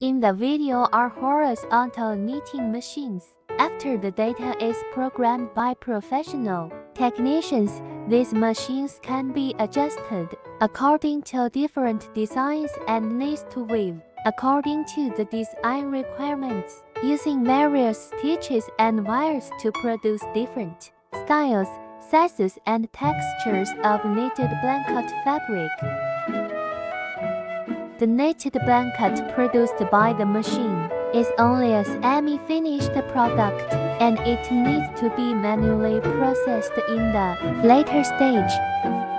In the video are horizontal knitting machines. After the data is programmed by professional technicians, these machines can be adjusted according to different designs and needs to weave according to the design requirements, using various stitches and wires to produce different styles, sizes, and textures of knitted blanket fabric. The knitted blanket produced by the machine is only a semi-finished product, and it needs to be manually processed in the later stage.